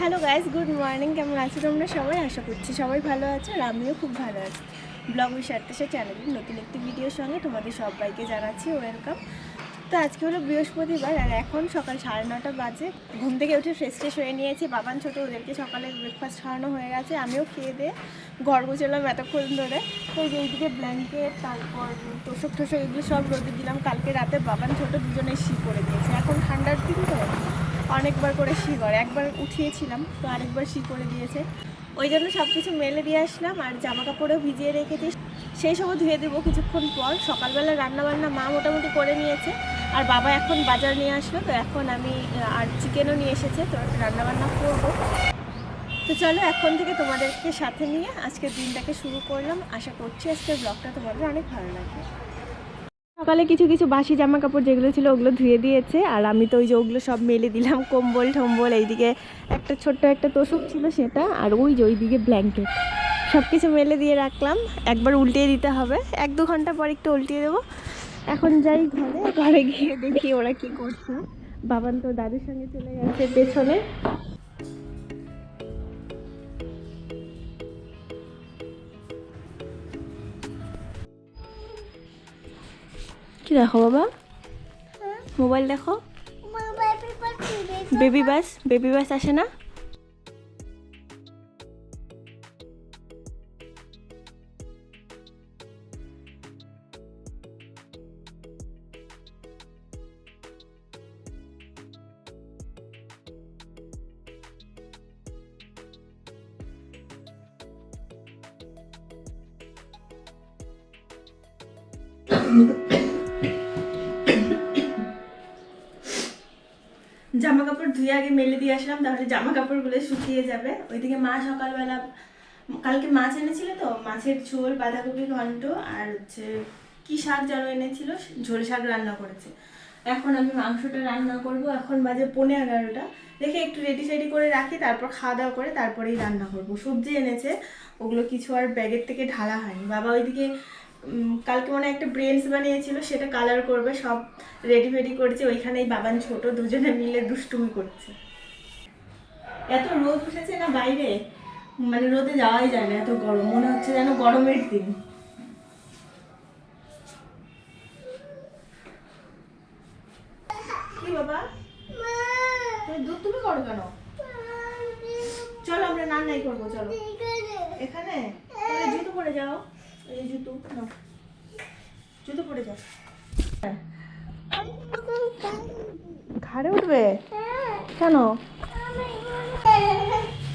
Hello guys, good morning. কেমন আছো তোমরা সবাই? আশা করছি সবাই ভালো আছো, আর আমিও খুব ভালো আছি। ব্লগ উইশার্টেসের চ্যানেলের নতুন একটি ভিডিওর সঙ্গে তোমাদের সবাইকে জানাচ্ছি ওয়েলকাম। তো আজকে হলো বৃহস্পতিবার, আর এখন সকাল 9:30 বাজে। ঘুম থেকে উঠে ফ্রেশ হয়ে নিয়েছি। বাবান ছোটো ওদেরকে সকালে ব্রেকফাস্ট খাওয়ানো হয়ে গেছে, আমিও খেয়ে দিয়ে ঘর গুছালাম এতক্ষণ ধরে। তো এইদিকে ব্ল্যাঙ্কেট, তারপর তোষক এগুলো সব রোদে দিলাম। কালকে রাতে বাবান ছোটো দুজনে শি করে দিয়েছে। এখন ঠান্ডার দিন তো অনেকবার করে শি করে, একবার উঠিয়েছিলাম তো আরেকবার শি করে দিয়েছে। ওই জন্য সব কিছু মেলে দিয়ে আসলাম, আর জামা কাপড়ও ভিজিয়ে রেখেছি, সেই সবও ধুয়ে দেবো কিছুক্ষণ পর। সকালবেলা রান্নাবান্না মা মোটামুটি করে নিয়েছে, আর বাবা এখন বাজার নিয়ে আসলো, তো এখন আমি আর চিকেনও নিয়ে এসেছে, তো রান্নাবান্না করবো। তো চলো এখন থেকে তোমাদেরকে সাথে নিয়ে আজকের দিনটাকে শুরু করলাম। আশা করছি আজকের ব্লগটা তোমাদের অনেক ভালো লাগবে। সকালে কিছু কিছু বাসি জামা কাপড় যেগুলো ছিল ওগুলো ধুয়ে দিয়েছে, আর আমি তো ওই যে ওগুলো সব মেলে দিলাম। কম্বল টম্বল, এইদিকে একটা ছোট্ট একটা তোষক ছিল সেটা, আর ওই যে ওইদিকে ব্ল্যাঙ্কেট, সব কিছু মেলে দিয়ে রাখলাম। একবার উল্টিয়ে দিতে হবে, 1-2 ঘন্টা পর একটু উল্টিয়ে দেবো। এখন যাই ঘরে গিয়ে দেখি ওরা কি করছে। বাবান তো দাদুর সঙ্গে চলে গেছে পেছনে। কি দেখো বাবা? মোবাইল দেখো। বেবি বাস আসে না? জামা কাপড় ধুয়ে আগে মেলে দিয়ে আসলাম, তাহলে জামা কাপড়গুলো শুকিয়ে যাবে। ওইদিকে মা সকালবেলা কালকে মাছ এনেছিল, তো মাছের ঝোল, বাঁধাকপি ঘন্ট, আর হচ্ছে কি শাক যেন এনেছিল, ঝোল শাক রান্না করেছে। এখন আমি মাংসটা রান্না করব। এখন বাজে 11:15। দেখে একটু রেডি করে রাখি, তারপর খাওয়া দাওয়া করে তারপরেই রান্না করব। সবজি এনেছে, ওগুলো কিছু আর ব্যাগের থেকে ঢালা হয়নি। বাবা ওইদিকে কালকে মনে একটা ব্রেন্স বানিয়েছিল, সেটা কালার করবে, সব রেডি করেছে। ওইখানেই বাবান ছোট দুজনে মিলে দুষ্টুমি করছে। এত রোদ উঠেছে না বাইরে, মানে রোদে যাওয়াই যায় না, এত গরম, মনে হচ্ছে যেন গরমের দিন। কি বাবা, দুধ তুমি করো কেন? চলো আমরা রান্নাই করবো, চলো। এখানে জুতো পরে যাও, এই জুতো নাও, জুতো পরে যাও। ঘাড়ে উঠবে কেন?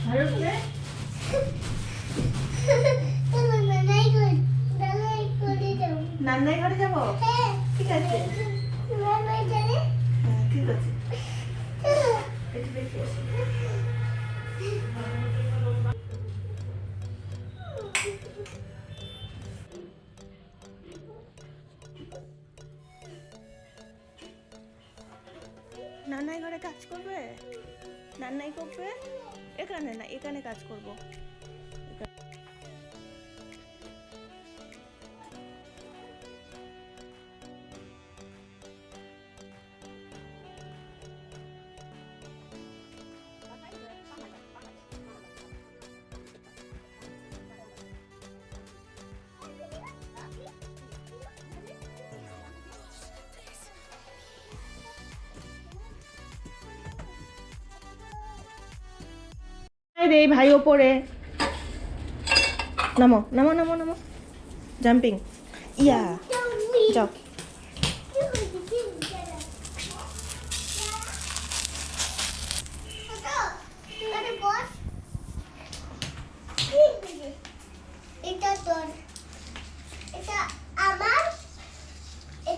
ঘাড়ে উঠবে? নান্নাই ঘরে যাবো? ঠিক আছে, ঠিক আছে। নান্নাই ঘরে কাজ করবে? নান্নাই করবে? এখানে না, এখানে কাজ করবো। রে ভাই, ওপরে নামো নামো নামো নামো, জাম্পিং, ইয়া, যাও।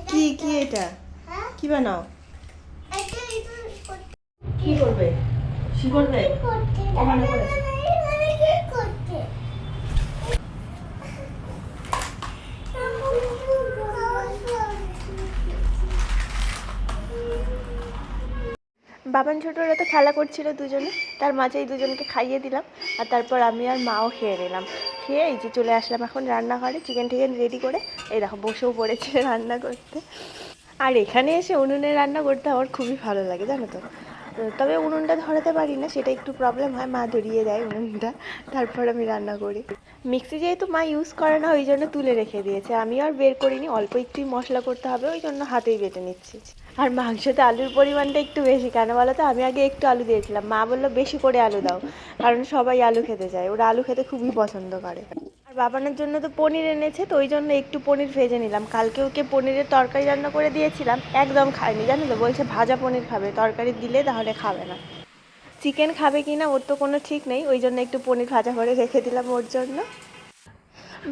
কি কি এটা কি বানাও? কি করবে? কি করবে? বাবান ছোটরা তো খেলা করছিল দুজনে, তার মাঝে এই দুজনকে খাইয়ে দিলাম, আর তারপর আমি আর মাও খেয়ে নিলাম। খেয়ে এই যে চলে আসলাম এখন রান্নাঘরে, চিকেন রেডি করে এই দেখো বসেও পড়েছে রান্না করতে। আর এখানে এসে উনুনে রান্না করতে আমার খুবই ভালো লাগে, জানো তো। তবে উনুনটা ধরাতে পারি না, সেটা একটু প্রবলেম হয়, মা ধরিয়ে দেয় উনুনটা, তারপর আমি রান্না করি। মিক্সি যেহেতু মা ইউজ করে না ওই জন্য তুলে রেখে দিয়েছে, আমি আর বের করিনি, অল্প একটু মশলা করতে হবে ওই জন্য হাতেই বেটে নিচ্ছি। আর মাংসতে আলুর পরিমাণটা একটু বেশি, কেন বলো তো, আমি আগে একটু আলু দিয়েছিলাম, মা বললো বেশি করে আলু দাও, কারণ সবাই আলু খেতে চায়, ওরা আলু খেতে খুবই পছন্দ করে। আর বাবানের জন্য তো পনির এনেছে, তো ওই জন্য একটু পনির ভেজে নিলাম। কালকে ওকে পনিরের তরকারি রান্না করে দিয়েছিলাম, একদম খায়নি জানো তো, বলছে ভাজা পনির খাবে, তরকারি দিলে তাহলে খাবে না। চিকেন খাবে কি না ওর তো কোনো ঠিক নেই, ওই জন্য একটু পনির ভাজা করে রেখে দিলাম ওর জন্য।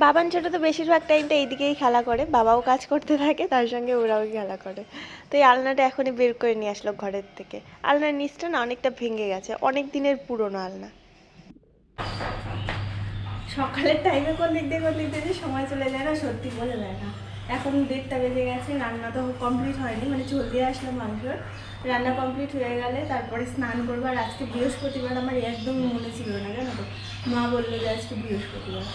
বাবান ছোটো তো বেশিরভাগ টাইমটা এইদিকেই খেলা করে, বাবাও কাজ করতে থাকে, তার সঙ্গে ওরাও খেলা করে। তো এই আলনাটা এখনই বের করে নিয়ে আসলো ঘরের থেকে। আলনার নিচটা না অনেকটা ভেঙে গেছে, অনেক দিনের পুরনো আলনা। সকালের টাইমে কোন দিক দিয়ে যে সময় চলে যায় না সত্যি বোঝা যায় না। এখন 1:30 বেজে গেছে, রান্না তো কমপ্লিট হয়নি, মানে ঝোল দিয়ে আসলাম মাংসর, রান্না কমপ্লিট হয়ে গেলে তারপরে স্নান করবো। আর আজকে বৃহস্পতিবার, আমার একদম মনে ছিল না জানো তো, মা বললো যে আজকে বৃহস্পতিবার,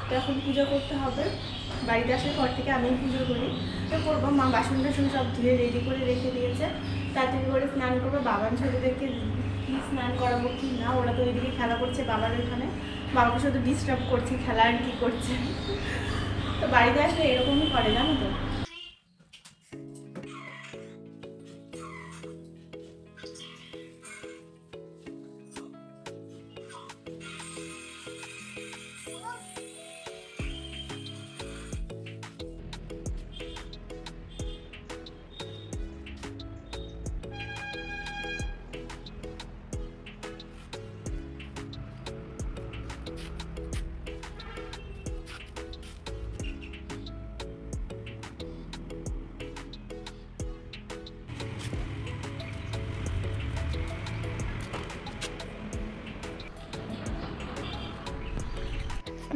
তো এখন পুজো করতে হবে। বাড়িতে আসার পর থেকে আমি পুজো করি, তো করবো। মা বাসন টাসন সব ধুয়ে রেডি করে রেখে দিয়েছে, তাড়াতাড়ি করে স্নান করবো। বাবান ছোটোদেরকে কি স্নান করাবো কি না, ওরা তো ওইদিকে খেলা করছে বাবার ওইখানে, বাবাকে শুধু ডিস্টার্ব করছি, খেলা আর কি করছে। তো বাড়িতে আসলে এরকমই করে জানো তো।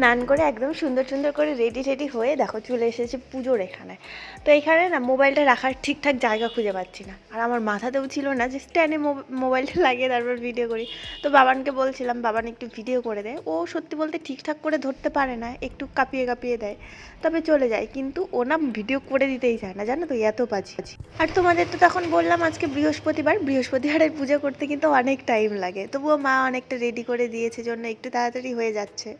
স্নান করে একদম সুন্দর সুন্দর করে রেডি হয়ে দেখো চলে এসেছে পুজোর এখানে। তো এইখানে না মোবাইলটা রাখার ঠিকঠাক জায়গা খুঁজে পাচ্ছি না, আর আমার মাথাতেও ছিল না যে স্ট্যান্ডে মোবাইলটা লাগিয়ে তারপর ভিডিও করি। তো বাবানকে বলছিলাম বাবান একটু ভিডিও করে দেয়, ও সত্যি বলতে ঠিকঠাক করে ধরতে পারে না, একটু কাঁপিয়ে দেয়, তবে চলে যায়, কিন্তু ও না ভিডিও করে দিতেই চায় না জানো তো, এত বাজি। আর তোমাদের তো তখন বললাম আজকে বৃহস্পতিবারের পুজো করতে কিন্তু অনেক টাইম লাগে, তবুও মা অনেকটা রেডি করে দিয়েছে জন্য একটু তাড়াতাড়ি হয়ে যাচ্ছে।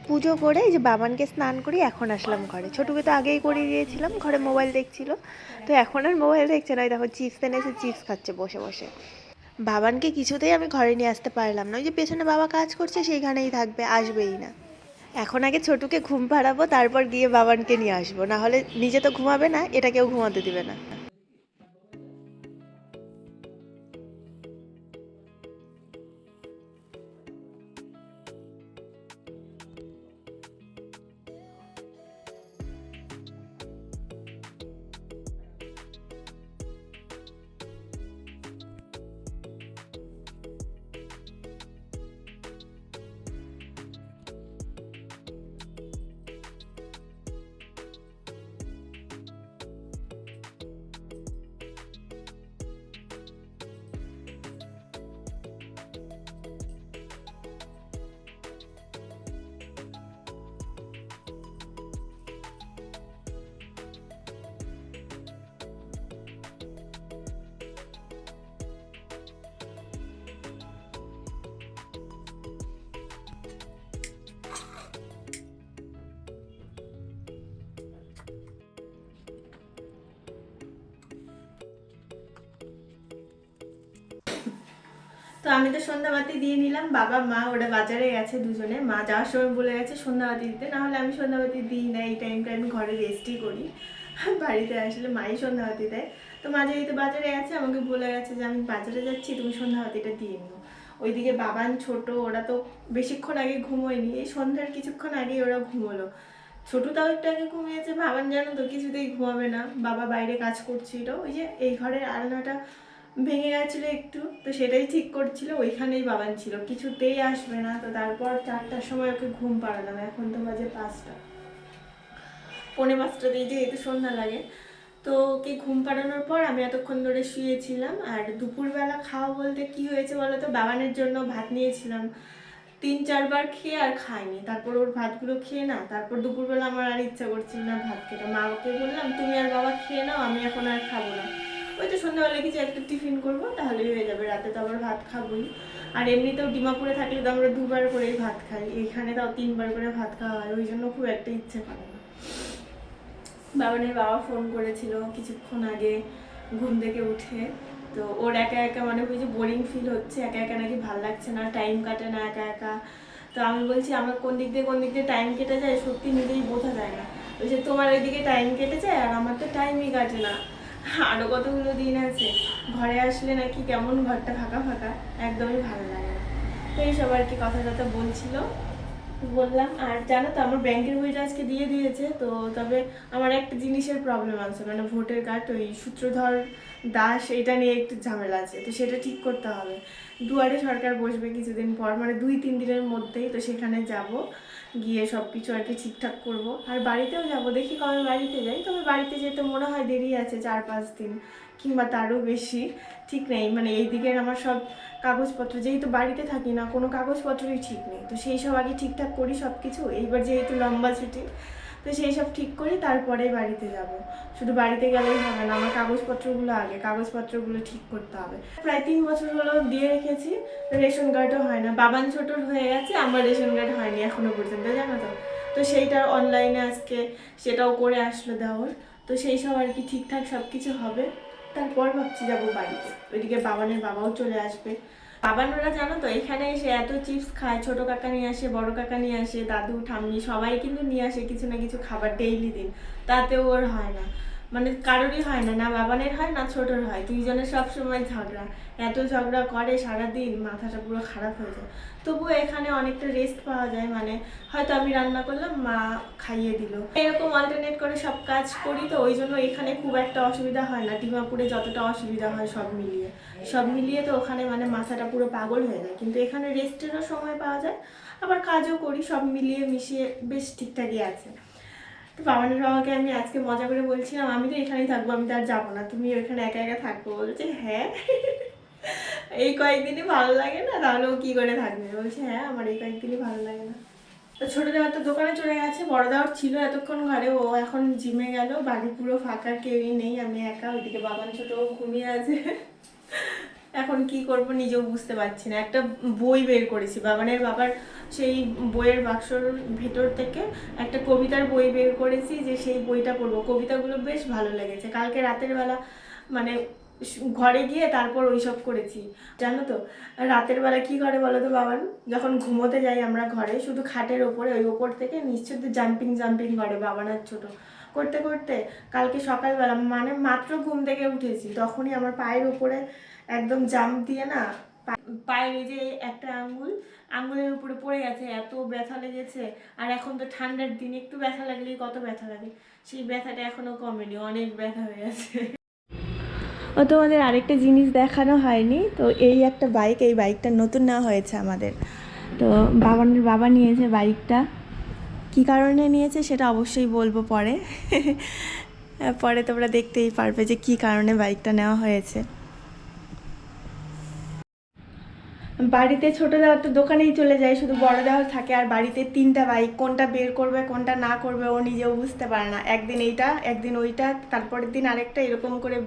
পুজো করে এই যে বাবানকে স্নান করি এখন আসলাম ঘরে। ছোটুকে তো আগেই করিয়ে দিয়েছিলাম, ঘরে মোবাইল দেখছিল, তো এখন আর মোবাইল দেখছে না, দেখো চিপস এনেছে, চিপস খাচ্ছে বসে বসে। বাবানকে কিছুতেই আমি ঘরে নিয়ে আসতে পারলাম না, ওই যে পেছনে বাবা কাজ করছে সেইখানেই থাকবে, আসবেই না। এখন আগে ছোটুকে ঘুম পাড়াবো, তারপর গিয়ে বাবানকে নিয়ে আসবো, না হলে নিজে তো ঘুমাবে না, এটাকেও ঘুমাতে দিবে না। তো আমি তো সন্ধ্যাবাতি দিয়ে নিলাম, বাবা মা ওরা বাজারে গেছে দুজনে, মা যাওয়ার সময় বলে গেছে সন্ধ্যাবাতি দিতে, না হলে আমি সন্ধ্যাবাতি দিই না, এই টাইমটা আমি ঘরে রেস্টই করি, বাড়িতে আসলে মাই সন্ধ্যাবাতি দেয়। তো মা যেহেতু বাজারে গেছে আমাকে বলে গেছে যে আমি বাজারে যাচ্ছি, তুমি সন্ধ্যাবাতিটা দিয়ে নিও। ওইদিকে বাবান ছোট, ওরা তো বেশিক্ষণ আগে ঘুমোয়নি, এই সন্ধ্যার কিছুক্ষণ আগে ওরা ঘুমোলো। ছোট তাও একটু আগে ঘুমিয়েছে, ভাবান জানো তো কিছুতেই ঘুমাবে না, বাবা বাইরে কাজ করছিল, ওই যে এই ঘরের আলনাটা ভেঙে গেছিলো একটু, তো সেটাই ঠিক করছিল, ওইখানেই বাবান ছিল, কিছুতেই আসবে না। তো তারপর 4টার সময় ওকে ঘুম পাড়ালাম, এখন তো বাজে 5টা। 4:45 যেহেতু সন্ধ্যা লাগে। তো ওকে ঘুম পাড়ানোর পর আমি এতক্ষণ ধরে শুয়েছিলাম। আর দুপুরবেলা খাওয়া বলতে কি হয়েছে বলো তো, বাবানের জন্য ভাত নিয়েছিলাম, 3-4 বার খেয়ে আর খাইনি। তারপর ওর ভাতগুলো খেয়ে না, তারপর দুপুরবেলা আমার আর ইচ্ছা করছিল না ভাত খেতে। মাকে বললাম তুমি আর বাবা খেয়ে নাও, আমি এখন আর খাবো না। ওই তো সন্ধ্যাবেলা কিছু একটা টিফিন করবো, তাহলেই হয়ে যাবে, রাতে তো আবার ভাত খাবোই। আর এমনিতেও ডিমাপুরে থাকলে তো আমরা 2 বার করেই ভাত খাই, এইখানে তাও 3 বার করে ভাত খাওয়া হয়, ওই জন্য খুব একটা ইচ্ছে করে না। বাবানের বাবা ফোন করেছিল কিছুক্ষণ আগে ঘুম থেকে উঠে। তো ওর একা একা মানে ওই যে বোরিং ফিল হচ্ছে, একা একা নাকি ভাল লাগছে না, টাইম কাটে না একা একা। তো আমি বলছি আমার কোন দিক দিয়ে টাইম কেটে যায় সত্যি নিজেই বোঝা যায় না। ওই যে তোমার ওইদিকে টাইম কেটে যায় আর আমার তো টাইমই কাটে না। আরও কতগুলো দিন আছে, ঘরে আসলে নাকি কেমন ঘরটা ফাঁকা ফাঁকা, একদমই ভালো লাগে না। তো এইসব আর কি কথা টথা বলছিল, বললাম। আর জানো তো আমার ব্যাংকের বইটা আজকে দিয়ে দিয়েছে। তো তবে আমার একটা জিনিসের প্রবলেম আছে, মানে ভোটার কার্ড ওই সূত্রধর দাস এটা নিয়ে একটু ঝামেলা আছে, তো সেটা ঠিক করতে হবে। দুয়ারে সরকার বসবে কিছুদিন পর, মানে 2-3 দিনের মধ্যেই। তো সেখানে যাব, গিয়ে সব কিছু আর কি ঠিকঠাক করব। আর বাড়িতেও যাব, দেখি কবে বাড়িতে যাই। তবে বাড়িতে যেতে মনে হয় দেরি আছে, 4-5 দিন কিংবা তারও বেশি, ঠিক নেই। মানে এই দিকের আমার সব কাগজপত্র, যেহেতু বাড়িতে থাকি না, কোনো কাগজপত্রই ঠিক নেই। তো সেই সব আগে ঠিকঠাক করি সব কিছু। এইবার যেহেতু লম্বা ছুটি, তো সেই সব ঠিক করি, তারপরে বাড়িতে যাব। শুধু বাড়িতে গেলেই হবে না, আমার কাগজপত্রগুলো ঠিক করতে হবে। প্রায় 3 বছর হলো দিয়ে রেখেছি, রেশন কার্ডও হয় না। বাবান ছোটোর হয়ে গেছে, আমার রেশন কার্ড হয়নি এখনো পর্যন্ত, জানো তো। তো সেইটা অনলাইনে আজকে সেটাও করে আসলো দেওয়ার। তো সেই সব আর কি ঠিকঠাক সব কিছু হবে, তারপর ভাবছি যাবো বাড়িতে। ওইদিকে বাবানের বাবাও চলে আসবে। বাবানরা জানো তো এখানে এসে এত চিপস খায়, ছোট কাকা নিয়ে আসে, বড় কাকা নিয়ে আসে, দাদু ঠাম্মি সবাই কিন্তু নিয়ে আসে কিছু না কিছু খাবার ডেইলি দিন। তাতেও ওর হয় না, মানে কারোরই হয় না, না বাবানের হয় না ছোটোর হয়। 2জনের সবসময় ঝগড়া, এত ঝগড়া করে সারাদিন, মাথাটা পুরো খারাপ হয়ে যায়। তবুও এখানে অনেকটা রেস্ট পাওয়া যায়, মানে হয়তো আমি রান্না করলাম, মা খাইয়ে দিল, এরকম অল্টারনেট করে সব কাজ করি। তো ওই জন্য এখানে খুব একটা অসুবিধা হয় না, ডিমাপুরে যতটা অসুবিধা হয় সব মিলিয়ে তো ওখানে মানে মাথাটা পুরো পাগল হয়ে যায়। কিন্তু এখানে রেস্টেরও সময় পাওয়া যায়, আবার কাজও করি, সব মিলিয়ে মিশিয়ে বেশ ঠিকঠাকই আছে। তো বাবানের বাবাকে আমি আজকে মজা করে বলছিলাম আমি তো এখানেই থাকবো, আমি তো আর যাবো না, তুমি ওইখানে একা একা থাকবো। বলছে হ্যাঁ এই কয়েকদিনই ভালো লাগে না, তাহলে ও কী করে থাকবে। বলছে হ্যাঁ আমার এই কয়েকদিনই ভালো লাগে না। তো ছোটো দেওয়ার তো দোকানে চলে গেছে, বড় দেওয়ার ছিল এতক্ষণ ঘরে, ও এখন জিমে গেল। বাড়ি পুরো ফাঁকা, কেউই নেই, আমি একা। ওইদিকে বাবান ছোটো ঘুমিয়ে আছে। এখন কি করব নিজেও বুঝতে পারছি না। একটা বই বের করেছি, বাবানের বাবার সেই বইয়ের বাক্সর ভেতর থেকে একটা কবিতার বই বের করেছি, যে সেই বইটা পড়বো। কবিতাগুলো বেশ ভালো লেগেছে। কালকে রাতের বেলা মানে ঘরে গিয়ে তারপর ওইসব করেছি, জানো তো। রাতের বেলা কি করে বলো তো বাবান, যখন ঘুমোতে যাই আমরা ঘরে, শুধু খাটের ওপরে, ওই ওপর থেকে নিশ্চিত জাম্পিং করে বাবান আর ছোট করতে করতে। কালকে সকালবেলা মানে মাত্র ঘুম থেকে উঠেছি, তখনই আমার পায়ের উপরে একদম জাম্প দিয়ে না, পায়ের এই যে একটা আঙুলের উপরে পড়ে গেছে, এত ব্যথা লেগেছে। আর এখন তো ঠান্ডার দিন, একটু ব্যথা লাগলেই কত ব্যথা লাগে, সেই ব্যথাটা এখনো কমেনি, অনেক ব্যথা হয়ে গেছে। ও তোমাদের আরেকটা জিনিস দেখানো হয়নি, তো এই একটা বাইক, এই বাইকটা নতুন নেওয়া হয়েছে আমাদের। তো বাবানের বাবা নিয়েছে বাইকটা, কী কারণে নিয়েছে সেটা অবশ্যই বলবো পরে। পরে তোমরা দেখতেই পারবে যে কী কারণে বাইকটা নেওয়া হয়েছে। বাড়িতে ছোটো দেওয়ার তো দোকানেই চলে যায়, শুধু বড় দেওয়ার থাকে। আর বাড়িতে 3টা বাইক, কোনটা বের করবে কোনটা না করবে ও নিজেও বুঝতে পারে না। একদিন এইটা, একদিন ওইটা, তারপরের দিন আরেকটা, এরকম করে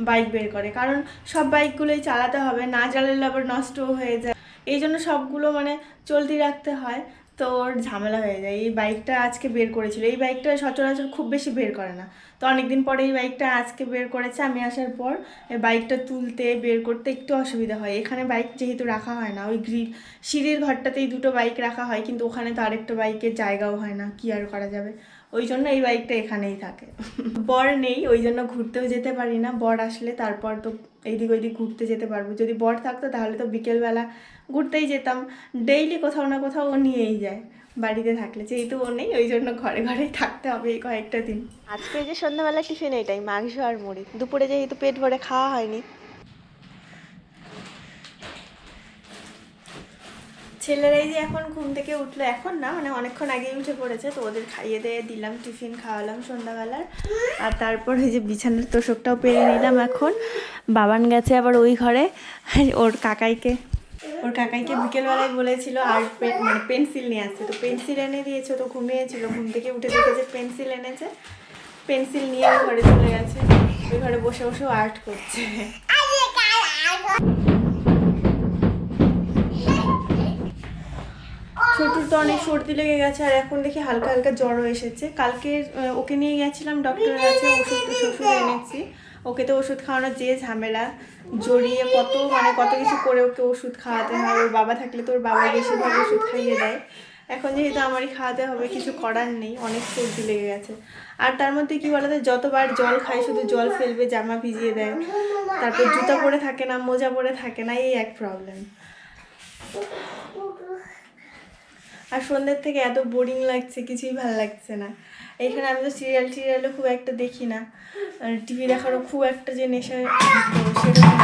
বাইক বের করে। কারণ সব বাইকগুলোই চালাতে হবে, না চালালে আবার নষ্টও হয়ে যায়, এই জন্য সবগুলো মানে চলতি রাখতে হয়। তো ওর ঝামেলা হয়ে যায়। এই বাইকটা আজকে বের করেছিল, এই বাইকটা সচরাচর খুব বেশি বের করে না। তো অনেকদিন পরে এই বাইকটা আজকে বের করেছে। আমি আসার পর এই বাইকটা তুলতে বের করতে একটু অসুবিধা হয়। এখানে বাইক যেহেতু রাখা হয় না, ওই সিঁড়ির ঘরটাতেই 2টো বাইক রাখা হয়, কিন্তু ওখানে তো আরেকটা বাইকের জায়গাও হয় না, কি আর করা যাবে। ওই জন্য এই বাইকটা এখানেই থাকে। বর নেই, ওই জন্য ঘুরতেও যেতে পারি না। বর আসলে তারপর তো এইদিক ওইদিক ঘুরতে যেতে পারবো। যদি বর থাকতো তাহলে তো বিকেলবেলা ঘুরতেই যেতাম, ডেইলি কোথাও না কোথাও ও নিয়েই যায়। বাড়িতে থাকলে যেহেতু ও নেই, ওই জন্য ঘরে ঘরেই থাকতে হবে এই কয়েকটা দিন। আজকে যে সন্ধ্যাবেলা টিফিন এইটাই, মাংস আর মুড়ি। দুপুরে যেহেতু পেট ভরে খাওয়া হয়নি। ছেলেরাই যে এখন ঘুম থেকে উঠলো, এখন না মানে অনেকক্ষণ আগেই উঠে পড়েছে, তো ওদের খাইয়ে দিয়ে দিলাম, টিফিন খাওয়ালাম সন্ধ্যাবেলার। আর তারপর ওই যে বিছানার তোষকটাও পেরে নিলাম। এখন বাবান গেছে আবার ওই ঘরে ওর কাকাইকে বিকেলবেলায় বলেছিল আর মানে পেন্সিল নিয়ে আসছে, তো পেন্সিল এনে দিয়েছে। তো ঘুমিয়েছিল, ঘুম থেকে উঠে দেখেছে পেন্সিল এনেছে, পেন্সিল নিয়ে ওই ঘরে চলে গেছে। ওই ঘরে বসে বসে আর্ট করছে। ছোটুর তো অনেক সর্দি লেগে গেছে, আর এখন দেখি হালকা হালকা জ্বরও এসেছে। কালকে ওকে নিয়ে গেছিলাম ডক্টরের কাছে, ওষুধ এনেছি। ওকে তো ওষুধ খাওয়ানোর যে ঝামেলা, জড়িয়ে কত কিছু করে ওকে ওষুধ খাওয়াতে হয়। ওর বাবা থাকলে তো ওর বাবা বেশিরভাগ ওষুধ খাইয়ে দেয়। এখন যেহেতু আমারই খাওয়াতে হবে, কিছু করার নেই, অনেক সর্দি লেগে গেছে। আর তার মধ্যে কি বলতো, যতবার জল খায় শুধু জল ফেলবে, জামা ভিজিয়ে দেয়, তারপর জুতা পরে থাকে না, মোজা পরে থাকে না, এই এক প্রবলেম। আর সন্ধ্যের থেকে এত বোরিং লাগছে, কিছুই ভালো লাগছে না। এইখানে আমি তো সিরিয়ালও খুব একটা দেখি না, টিভি দেখারও খুব একটা যে নেশা সেরকম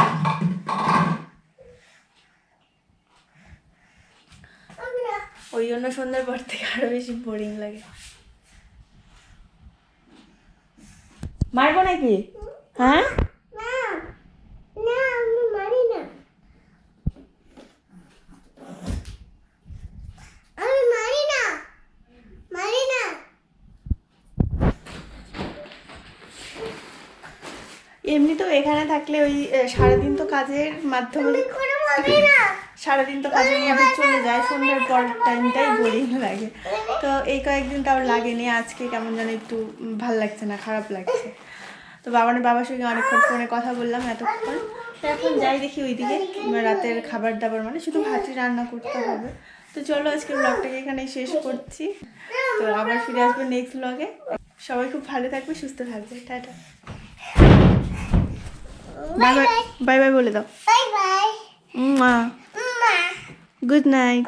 না। ওই জন্য সন্ধ্যার পর থেকে আরো বেশি বোরিং লাগে। মারবো নাকি? হ্যাঁ, এমনিতেও এখানে থাকলে ওই সারাদিন তো কাজের মাধ্যমে চলে যায়, সন্ধ্যার পর টাইমটাই বোরিং লাগে। তো এই কয়েকদিন তাও লাগেনি, আজকে কেমন যেন একটু ভাল লাগছে না, খারাপ লাগছে। তো বাবার সঙ্গে অনেকক্ষণ ফোনে কথা বললাম এতক্ষণ। তো এখন যাই দেখি ওইদিকে রাতের খাবার দাবার, মানে শুধু ভাতই রান্না করতে হবে। তো চলো আজকে ব্লগটাকে এখানে শেষ করছি, তো আবার ফিরে আসবো নেক্সট ব্লগে। সবাই খুব ভালো থাকবে, সুস্থ থাকবে, tata, bye bye, bye bye বলে দাও, বাই বাই, গুড নাইট।